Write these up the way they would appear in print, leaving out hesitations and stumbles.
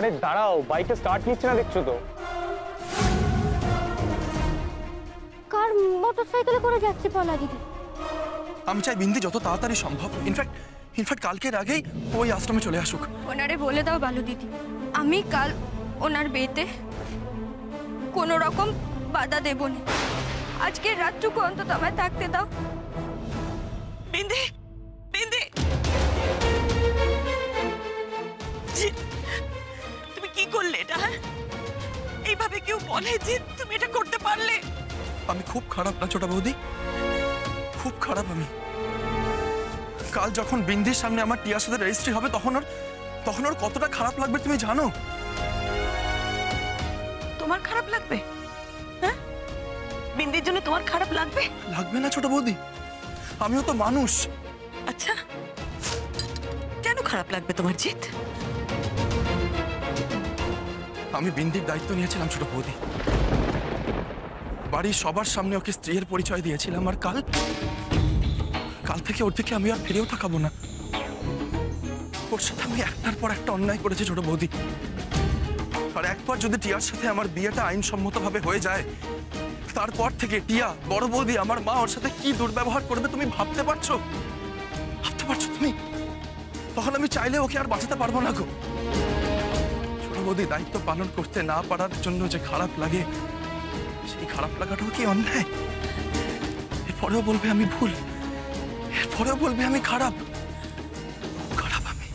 আরে দাঁড়াও, বাইকটা স্টার্ট নিচ্ছে না দেখছো তো? কার মোটরসাইকেলে করে যাচ্ছে পলা দিদি? আমি চাই বিন্দি যত তাড়াতাড়ি সম্ভব, ইনফ্যাক্ট কালকের আগেই ওই আশ্রমে চলে আসুক। ওনারে বলে দাও বালু দিদি, আমি কাল ওনার বিয়েতে কোনো রকম বাধা দেব না। আজকে রাতটুকু অন্তত আমায় থাকতে দাও। বিন্দি, বিন্দি, তুমি কি করলে এটা? এইভাবে কেউ বলে যে তুমি এটা করতে পারলে? আমি খুব খারাপ না ছোট বৌদি, খুব খারাপ আমি। কাল যখন বিন্দির সামনে আমার টিয়ার সাথে রেজিস্ট্রি হবে তখন ওর কতটা খারাপ লাগবে তুমি জানো? তোমার খারাপ লাগবে? হ্যাঁ, বিন্দির জন্য তোমার খারাপ লাগবে? লাগবে না ছোট বৌদি, আমিও তো মানুষ। আচ্ছা, কেন খারাপ লাগবে তোমার জিৎ? আমি বিন্দির দায়িত্ব নিয়েছিলাম ছোট বৌদি, বাড়ির সবার সামনে ওকে স্ত্রীর পরিচয় দিয়েছিলাম, আর কাল থেকে ওর থেকে আমি আর ফিরেও তাকাবো না। ওর সাথে আমি একটার পর একটা অন্যায় করেছি ছোট বৌদি, আর একবার যদি টিয়ার সাথে আমার বিয়েটা আইনসম্মতভাবে হয়ে যায়, তারপর থেকে টিয়া, বড় বৌদি, আমার মা ওর সাথে কি দুর্ব্যবহার করবে তুমি ভাবতে পারছো? তুমি? তখন আমি চাইলে ওকে আর বাঁচাতে পারবো না গো। ছোট বৌদি, দায়িত্ব পালন করতে না পারার জন্য যে খারাপ লাগে, সেই খারাপ লাগাটাও কি অন্যায়? এরপরেও বলবে আমি ভুল, এরপরেও বলবে আমি খারাপ। আমি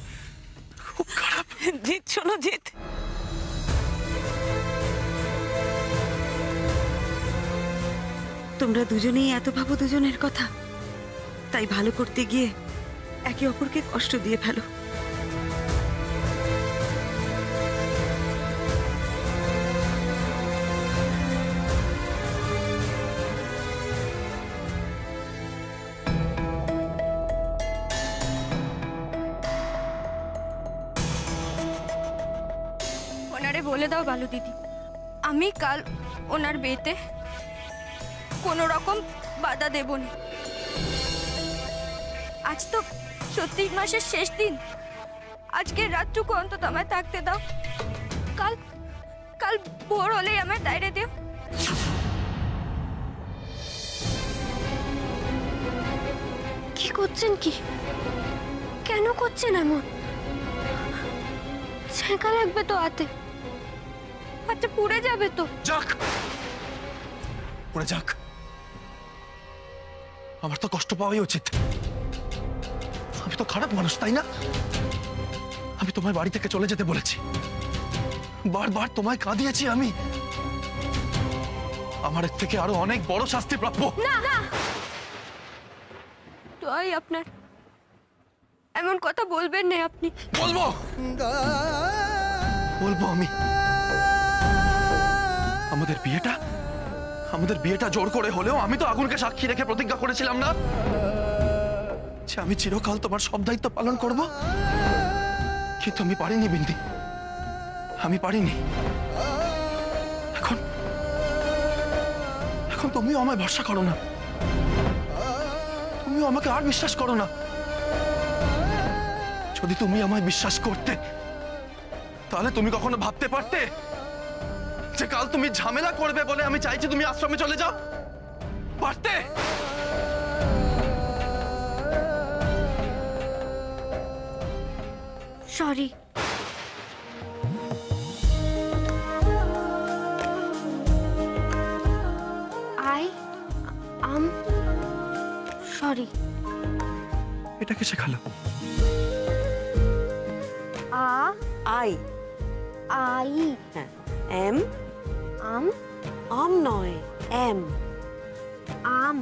খুব খারাপ। জিৎ, শোনো জিৎ, তোমরা দুজনেই এত ভাবো দুজনের কথা, তাই ভালো করতে গিয়ে একে অপরকে কষ্ট দিয়ে ফেলো। ওনারে বলে দাও বালু দিদি, আমি কাল ওনার বিয়েতে কোনো রকম বাধা দেব না। আজ তো ৩৬ মাসের শেষ দিন, আজকের রাতটুকু অন্তত আমায় থাকতে দাও। কাল ভোর হলেই আমায় তাইরে দিও। কি করছেন? কি কেন করছেন এমন? ছেঁকা লাগবে তো হাতে, হাতে পুড়ে যাবে তো। যাক, পুড়ে যাক, আমার তো কষ্ট পাওয়াই উচিত। আমি তো খারাপ মানুষ, তাই না? আমি তোমায় বাড়ি থেকে চলে যেতে বলেছি, বারবার তোমায় কাঁদিয়েছি আমি। আমার এর থেকে আরো অনেক বড় শাস্তি প্রাপ্য। না না, তাই আপনার এমন কথা বলবেন না আপনি। বলবো আমি। আমাদের বিয়েটা জোর করে হলেও আমি তো আগুনকে সাক্ষী রেখে প্রতিজ্ঞা করেছিলাম না যে আমি চিরকাল তোমার সব দায়িত্ব পালন করব। কিন্তু আমি পারিনি বিন্দি, আমি পারিনি। এখন তুমিও আমায় ভরসা করো না, তুমিও আমাকে আর বিশ্বাস করো না। যদি তুমি আমায় বিশ্বাস করতে, তাহলে তুমি কখনো ভাবতে পারতে যে কাল তুমি ঝামেলা করবে বলে আমি চাইছি তুমি আশ্রমে চলে যাও? পারতে? সরি। আম সরি। এটাকে শেখালো? আই হ্যাঁ, এম। আম আম নয়, এম। আম।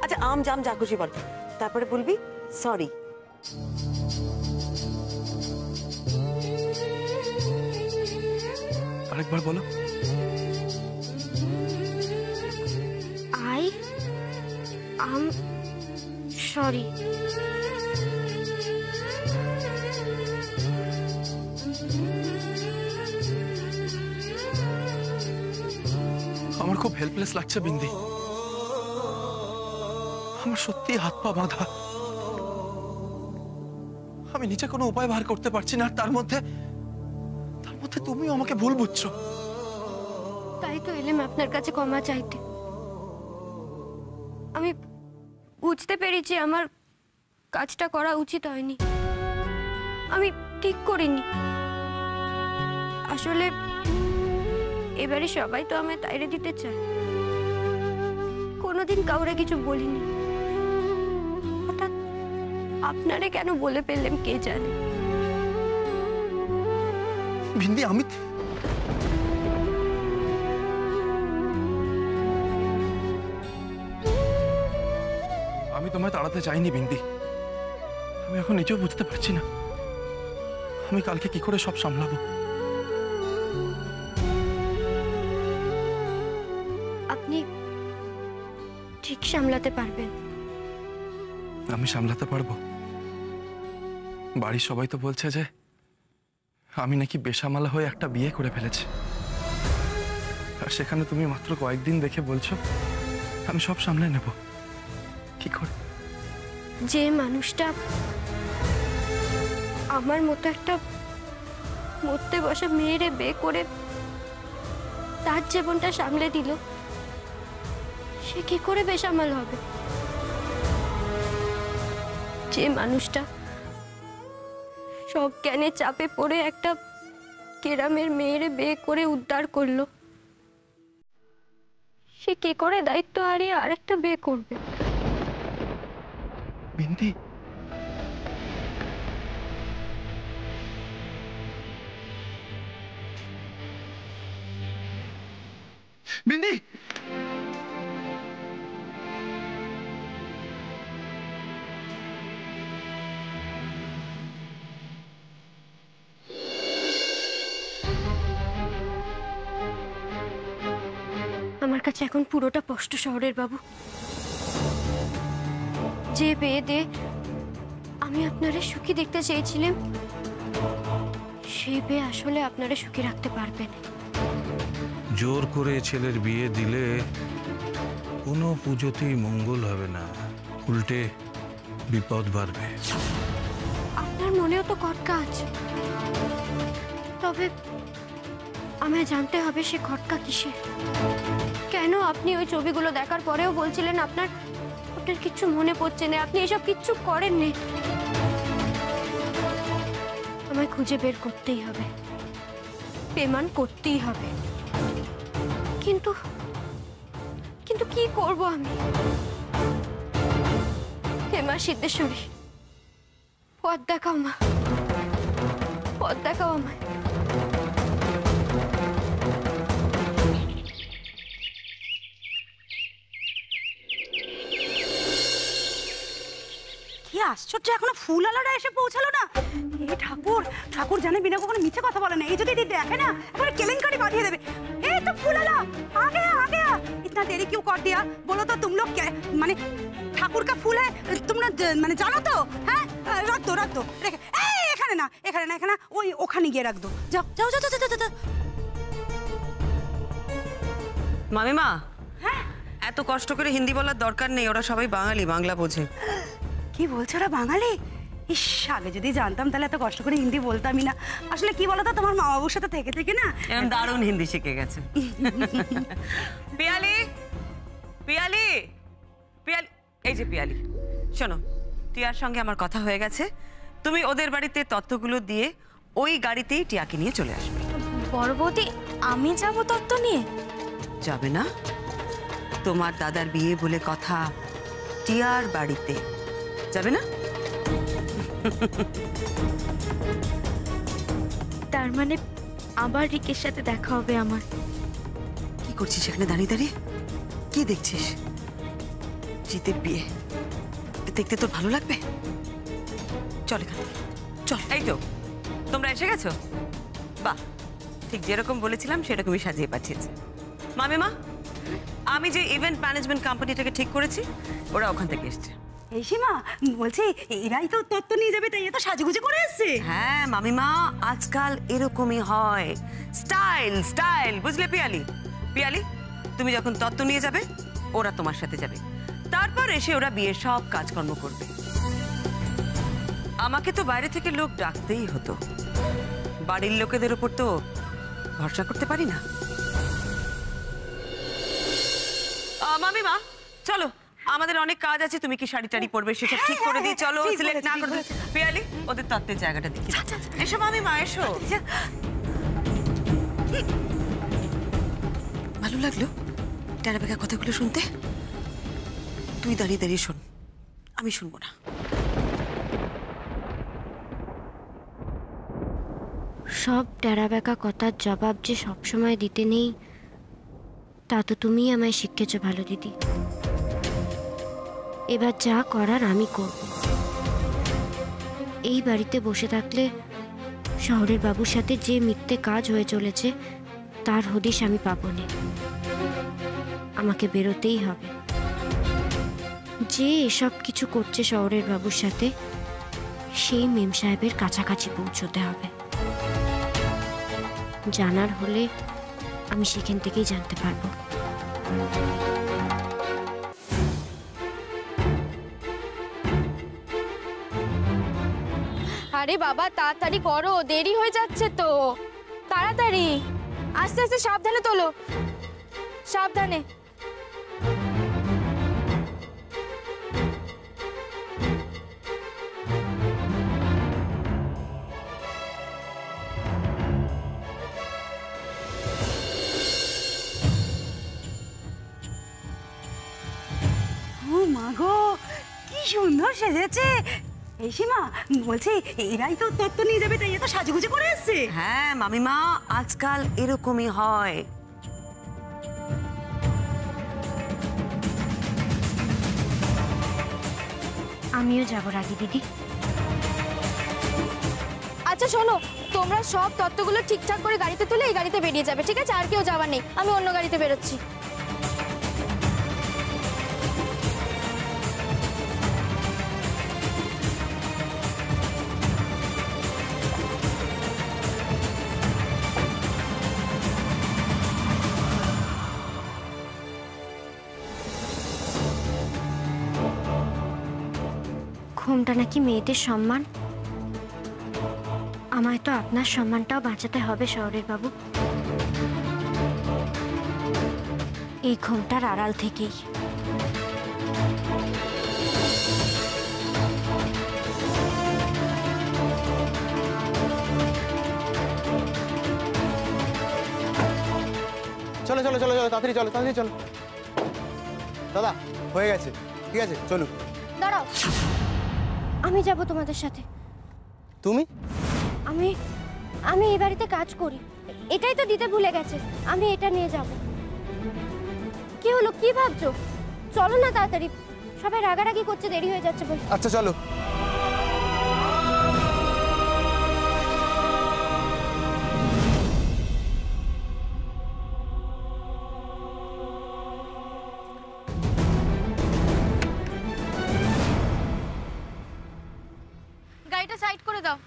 আচ্ছা, আম জাম যা খুশি বল, তারপরে বলবি সরি। আরেকবার বলো। আম সরি। আমার খুব হেল্পলেস লাগছে বিন্দি, আমার সত্যি হাত পা বাঁধা। আমি নিচে কোনো উপায় বার করতে পারছি না, আর তার মধ্যে সাথে তুমিও আমাকে ভুল বুঝছো। তাই তো এলাম আপনার কাছে ক্ষমা চাইতে। আমি বুঝতে পেরেছি আমার কাজটা করা উচিত হয়নি, আমি ঠিক করিনি। আসলে এবারে সবাই তো আমায় তাইরে দিতে চায়, কোনোদিন কাউরে কিছু বলিনি। হঠাৎ আপনারে কেন বলে ফেললাম কে জানে। বিন্দি, আমি তোমায় তাড়াতে চাইনি বিন্দি। আমি এখন নিজেও বুঝতে পারছি না আমি কালকে কি করে সব সামলাবো। আপনি ঠিক সামলাতে পারবেন। আমি সামলাতে পারবো? বাড়ির সবাই তো বলছে যে আমি নাকি বেসামালা হয়ে একটা বিয়ে করে ফেলেছি, আর সেখানে তুমি মাত্র কয়েকদিন দেখে বলছো আমি সব সামলে নেব। কি করে? যে মানুষটা আমার মতো একটা মরতে বসা মেয়েরে বিয়ে করে তার জীবনটা সামলে দিল, সে কি করে বেসামাল হবে? যে মানুষটা সব জ্ঞানে চাপে পড়ে একটা গ্রামের মেয়েরে বিয়ে করে উদ্ধার করলো, সে কি করে দায়িত্ব হারিয়ে আরেকটা বিয়ে করবে? বিন্দি, বিন্দি, আমার কাছে এখন পুরোটা স্পষ্ট শহরের বাবু। যে বিয়ে দিয়ে আমি আপনারে সুখী দেখতে চেয়েছিলাম, সে বিয়ে আসলে আপনারে সুখী রাখতে পারবে না। জোর করে ছেলের বিয়ে দিলে কোনো পুজোতেই মঙ্গল হবে না, উল্টে বিপদ বাড়বে। আপনার মনেও তো খটকা আছে, তবে আমায় জানতে হবে সে খটকা কিসের। কেন আপনি ওই ছবিগুলো দেখার পরেও বলছিলেন আপনার কিচ্ছু মনে পড়ছে না, আপনি এসব কিচ্ছু করেননি? আমায় খুঁজে বের করতেই হবে, পেমান করতেই হবে। কিন্তু কিন্তু কি করব আমি? হে মা সিদ্ধেশ্বরী, পথ দেখাও মা, পথ দেখাও আমায়। কি আশ্চর্য, এখনো ফুল আলারা এসে পৌঁছালো না। এই ঠাকুর, ঠাকুর জানে বিনা কখনো মিথ্যে কথা বলে না। এই যদি দেখে না এবারে কেলেঙ্কারি বাঁধিয়ে দেবে। এই তো ফুল আলা आ गया। इतना देरी क्यों कर दिया? बोलो तो तुम लोग माने ठाकुर का फूल है, तुम ना माने जानो तो? हैं, रख दो রেখে। এই এখানে না, ওই ওখানে গিয়ে রাখ দো। যাও। মামিমা, এত কষ্ট করে হিন্দি বলার দরকার নেই, ওরা সবাই বাঙালি, বাংলা বোঝে। কি বলছো ওরা বাঙালি? ইস, আগে যদি জানতাম তাহলে এত কষ্ট করে হিন্দি বলতামই না। আসলে কি বলতো, তোমার মা বাবুর সাথে থেকে না এরকম দারুণ হিন্দি শিখে গেছে। পিয়ালি, এই যে পিয়ালি, শোনো, টিয়ার সঙ্গে আমার কথা হয়ে গেছে। তুমি ওদের বাড়িতে তত্ত্বগুলো দিয়ে ওই গাড়িতেই টিয়াকে নিয়ে চলে আসবে। বড় বৌদি, আমি যাব তত্ত্ব নিয়ে? যাবে না? তোমার দাদার বিয়ে বলে কথা, টিয়ার বাড়িতে যাবে না? তার মানে আবার রিকের সাথে দেখা হবে আমার? কি করছিস এখানে দাঁড়িয়ে? কি দেখছিস? জিতের বিয়ে দেখতে তোর ভালো লাগবে? চল এখানে, চল। এই তো তোমরা এসে গেছো? বাহ, ঠিক যেরকম বলেছিলাম সেরকমই সাজিয়ে পাঠিয়েছে। মামিমা, আমি যে ইভেন্ট ম্যানেজমেন্ট কোম্পানিটাকে ঠিক করেছি, ওরা ওখান থেকে এসছে। এই সীমা, বলছি এরাই তো তত্ত্ব নিয়ে যাবে, তাই এত সাজুগুজু করে এসছে। হ্যাঁ মামিমা, আজকাল এরকমই হয়, স্টাইল, বুঝলে পিয়ালি? তুমি যখন তত্ত্ব নিয়ে যাবে, ওরা তোমার সাথে যাবে, তারপর এসে ওরা বিয়ের সব কাজকর্ম করবে। আমাকে তো বাইরে থেকে লোক ডাকতেই হতো, বাড়ির লোকেদের উপর তো ভরসা করতে পারি না? মামিমা চলো, আমাদের অনেক কাজ আছে। তুমি কি শাড়ি টাড়ি পরবে সেসব ঠিক করে দিই। চলো, সিলেক্ট না করে পিয়ালি ওদের তত্ত্বের জায়গাটা দেখি। এসো মামিমা, এসো। ভালো লাগলো টেরা বেকা কথাগুলো শুনতে। তুই দাঁড়িয়ে দাঁড়িয়ে শোন, আমি শুনবো না। সব টেরাবেকা কথার জবাব যে সবসময় দিতে নেই তা তো তুমি আমায় শিখেছ ভালো দিদি। এবার যা করার আমি করব। এই বাড়িতে বসে থাকলে শহরের বাবুর সাথে যে মিথ্যে কাজ হয়ে চলেছে তার হদিশ আমি পাবো না। আমাকে বেরোতেই হবে। যে এসব কিছু করছে শহরের বাবুর সাথে সেই মেম সাহেবের কাছাকাছি পৌঁছতে হবে। জানার হলে আমি সেখান থেকেই জানতে পারবো। আরে বাবা তাড়াতাড়ি করো, দেরি হয়ে যাচ্ছে তো। তাড়াতাড়ি, আস্তে আস্তে, সাবধানে তোলো, সাবধানে। ও মা গো, কি সুন্দর সেজেছে। এই সীমা, বলছি এরাই তো তত্ত্ব নিয়ে যাবে, তাই এত সাজুগুজু করে এসছে। হ্যাঁ মামিমা, আজকাল এরকমই হয়। আমিও যাবো রাগি দিদি। আচ্ছা শোনো, তোমরা সব তত্ত্বগুলো ঠিকঠাক করে গাড়িতে তুলে এই গাড়িতে বেরিয়ে যাবে, ঠিক আছে? আর কেউ যাওয়ার নেই, আমি অন্য গাড়িতে বেরোচ্ছি। ঘুমটা নাকি মেয়েদের সম্মান, আমায় তো আপনার সম্মানটাও বাঁচাতে হবে শহরের বাবু। এই ঘুমটার আড়াল থেকেই। চলো চলো চলো চলো, তাড়াতাড়ি চলো, তাড়াতাড়ি চলো। দাদা হয়ে গেছে, ঠিক আছে চলুন। দাঁড়াও, আমি যাব তোমাদের সাথে। তুমি? আমি আমি এই বাড়িতে কাজ করি, এটাই তো দিতে ভুলে গেছে। আমি এটা নিয়ে যাব। কি হলো, কি ভাবছো? চলো না তাড়াতাড়ি, সবাই রাগারাগি করছে, দেরি হয়ে যাচ্ছে বলে। আচ্ছা চলো। গাড়িটা সাইড করে দাও।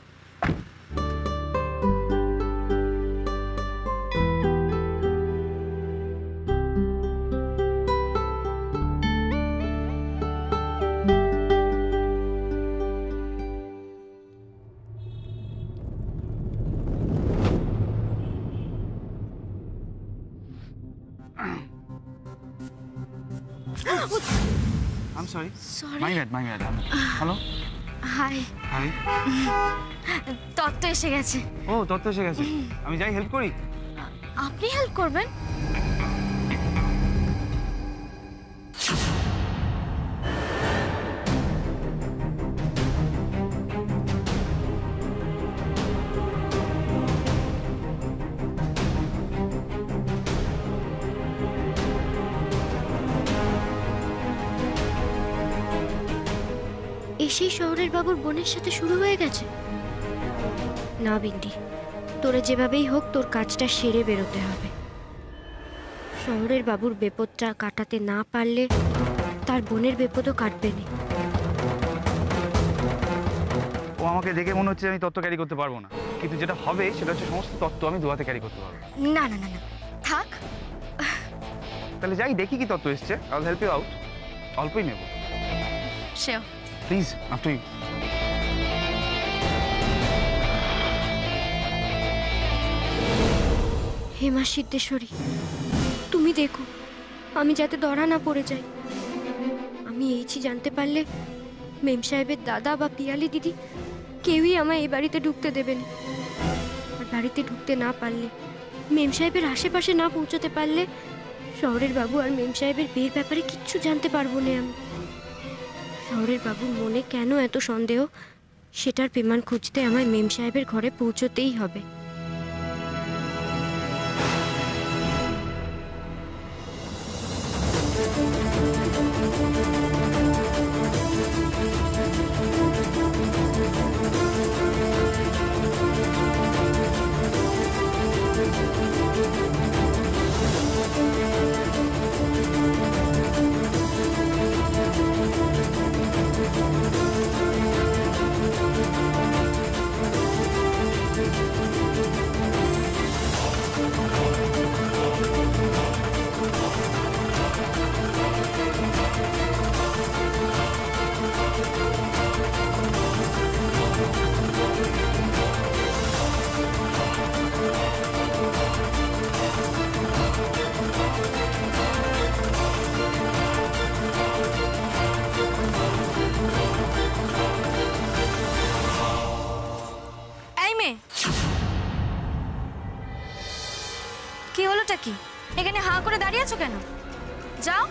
I'm sorry. Sorry. My bad. Hello? Hi, Hi. তত্ত্ব এসে গেছে। ও তত্ত্ব এসে গেছে, আমি যাই হেল্প করি? আপনি হেল্প করবেন? এসেই শহরের বাবুর বোনের সাথে শুরু হয়ে গেছে। না বিন্দি, তোরা যেভাবেই হোক তোর কাজটা সেরে বেরোতে হবে। শহরের বাবুর বিপদটা কাটাতে না পারলে তার বোনের বিপদও কাটবে না। ও আমাকে দেখে মনে হচ্ছে আমি তত্ত্ব ক্যারি করতে পারবো না, কিন্তু যেটা হবে সেটা হচ্ছে সমস্ত তত্ত্ব আমি দুহাতে ক্যারি করতে পারবো। না না না না, থাক। তাহলে যাই দেখি কি তত্ত্ব এসছে, I will help you out. অল্পই নেব। শিওর। Please, after you. হে মা সিদ্ধেশ্বরী, তুমি দেখো আমি যাতে ধরা না পড়ে যাই। আমি এইছি জানতে পারলে মেম সাহেবের দাদা বা পিয়ালি দিদি কেউই আমায় এই বাড়িতে ঢুকতে দেবেন। আর বাড়িতে ঢুকতে না পারলে, মেম সাহেবের আশেপাশে না পৌঁছতে পারলে, শহরের বাবু আর মেম সাহেবের বিয়ের ব্যাপারে কিচ্ছু জানতে পারবো না আমি। শহরের বাবুর মনে কেন এত সন্দেহ, সেটার প্রমাণ খুঁজতে আমায় মেম সাহেবের ঘরে পৌঁছতেই হবে। কি হলোটা কি? এখানে হাঁ করে দাঁড়িয়ে আছো কেন? যাও।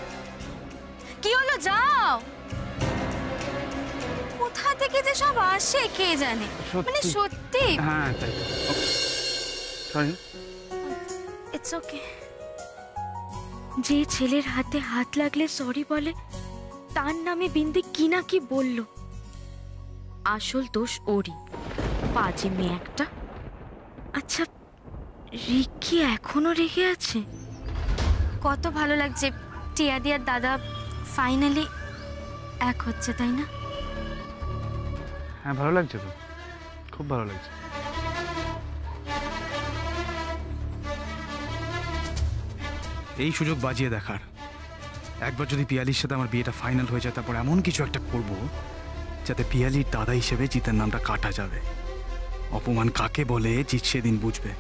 কি হলো? যাও। কোথা থেকে যে সব আসে কে জানে। মানে সত্যি। হ্যাঁ তাই। সরি। It's okay. যে ছেলের হাতে হাত লাগলে সরি বলে, তার নামে বিন্দি কি না কি বলল। আসল দোষ ওরই, বাজে মেয়ে একটা। আচ্ছা, রিকি এখনো রেগে আছে? কত ভালো লাগছে টিয়া দিয়ার দাদা ফাইনালি এক হচ্ছে, তাই না? হ্যাঁ ভালো লাগছে তো, খুব ভালো লাগছে। এই সুযোগ বাজিয়ে দেখার। একবার যদি পিয়ালির সাথে আমার বিয়েটা ফাইনাল হয়ে যায়, তারপর এমন কিছু একটা করব যাতে পিয়ালির দাদা হিসেবে জিতের নামটা কাটা যাবে। অপমান কাকে বলে জিত সেদিন বুঝবে।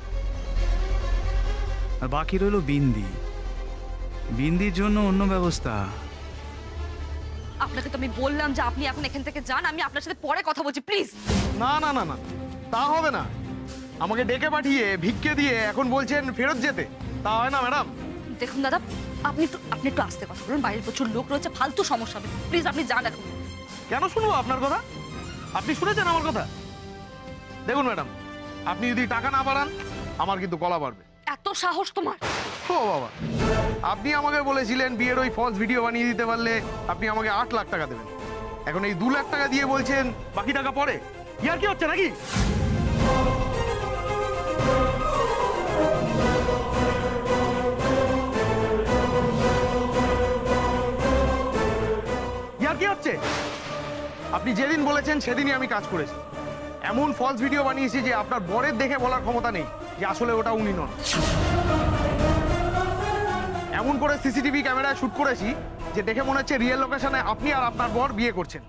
আর বাকি রইল বিন্দি। বিন্দির জন্য অন্য ব্যবস্থা। আপনাকে তো আমি বললাম যে আপনি এখন এখান থেকে যান, আমি আপনার সাথে পরে কথা বলছি, প্লিজ। না না না না, তা হবে না। আমাকে ডেকে পাঠিয়ে ভিক্ষে দিয়ে এখন বলছেন ফেরত যেতে, তা হয় না ম্যাডাম। দেখুন দাদা, আপনি একটু আস্তে কথা বলুন, বাইরের প্রচুর লোক রয়েছে, ফালতু সমস্যা হবে। প্লিজ আপনি যান এখন। কেন শুনবো আপনার কথা? আপনি শুনেছেন আমার কথা? দেখুন ম্যাডাম, আপনি যদি টাকা না বাড়ান, আমার কিন্তু গলা বাড়বে। এত সাহস তোমার? ও বাবা, আপনি আমাকে বলেছিলেন বিয়ের ওই ফলস ভিডিও বানিয়ে দিতে পারলে আপনি আমাকে 8 লাখ টাকা দেবেন। এখন এই 2 লাখ টাকা দিয়ে বলছেন বাকি টাকা পরে। ইয়ার কি হচ্ছে নাকি? ইয়ার কি হচ্ছে? আপনি যেদিন বলেছেন সেদিনই আমি কাজ করেছি। এমন ফলস ভিডিও বানিয়েছি যে আপনার বরের দেখে বলার ক্ষমতা নেই যে আসলে ওটা উনি নন। এমন করে সিসিটিভি ক্যামেরায় শুট করেছি যে দেখে মনে হচ্ছে রিয়েল লোকেশনে আপনি আর আপনার বর বিয়ে করছেন।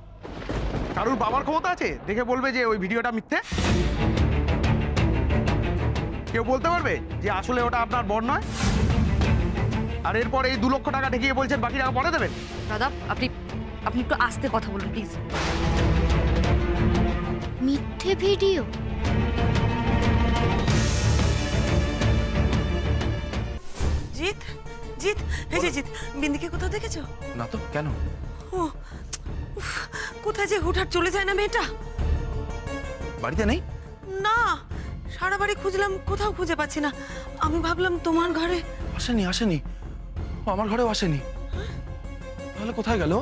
কারুর বাবার ক্ষমতা আছে দেখে বলবে যে ওই ভিডিওটা মিথ্যে? কেউ বলতে পারবে যে আসলে ওটা আপনার বর নয়? আর এরপর এই 2 লক্ষ টাকা ঠেকিয়ে বলছেন বাকি টাকা পরে দেবেন? দাদা আপনি একটু আস্তে কথা বলুন, প্লিজ। মিথ্যে ভিডিও? জিৎ, জিৎ, এই যে জিৎ, বিন্দিকে কোথাও দেখেছো? না তো, কেন? ও উফ, কোথায় যে হুটহাট চলে যায় না মেয়েটা। বাড়িতে নেই? না, সারা বাড়ি খুঁজলাম, কোথাও খুঁজে পাচ্ছি না। আমি ভাবলাম তোমার ঘরে। আসেনি, আসেনি, ও আমার ঘরেও আসেনি। তাহলে কোথায় গেল?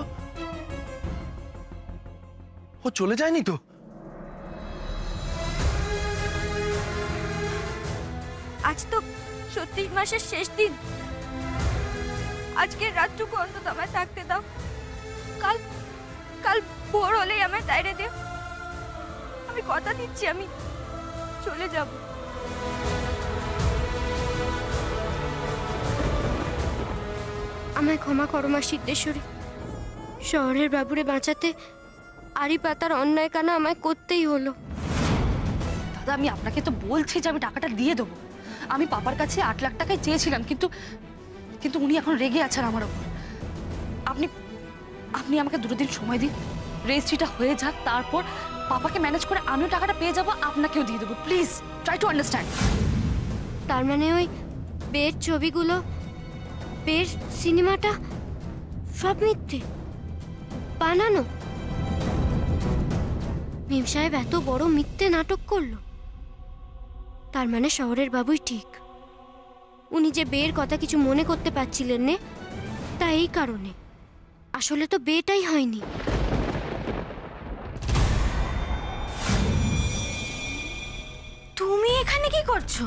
ও চলে যায়নি তো? আজ তো সত্যি মাসের শেষ দিন। আজকের রাতটুকু অন্তত আমায় থাকতে দাও। কাল কাল ভোর হলেই আমায় তাইরে দিও। আমি কথা দিচ্ছি আমি চলে যাব। আমায় ক্ষমা করো মা সিদ্ধেশ্বরী। শহরের বাবুরে বাঁচাতে আড়ি পাতার অন্যায় কানা আমায় করতেই হলো। দাদা আমি আপনাকে তো বলছি যে আমি টাকাটা দিয়ে দেবো, আমি পাপার কাছে 8 লাখ টাকায় চেয়েছিলাম, কিন্তু কিন্তু উনি এখন রেগে আছেন আমার ওপর। আপনি আপনি আমাকে 2 দিন সময় দিন, রেজিস্ট্রিটা হয়ে যাক, তারপর পাপাকে ম্যানেজ করে আমিও টাকাটা পেয়ে যাবো, আপনাকেও দিয়ে দেবো। Please try to understand. তার মানে ওই বের ছবিগুলো, বের সিনেমাটা সব মিথ্যে, বানানো? মেম সাহেব এত বড় মিথ্যে নাটক করলো। তার মানে শহরের বাবুই ঠিক। উনি যে বের কথা কিছু মনে করতে পারছিলেন না, তা এই কারণে। আসলে তো বেটাই হয়নি। তুমি এখানে কি করছো?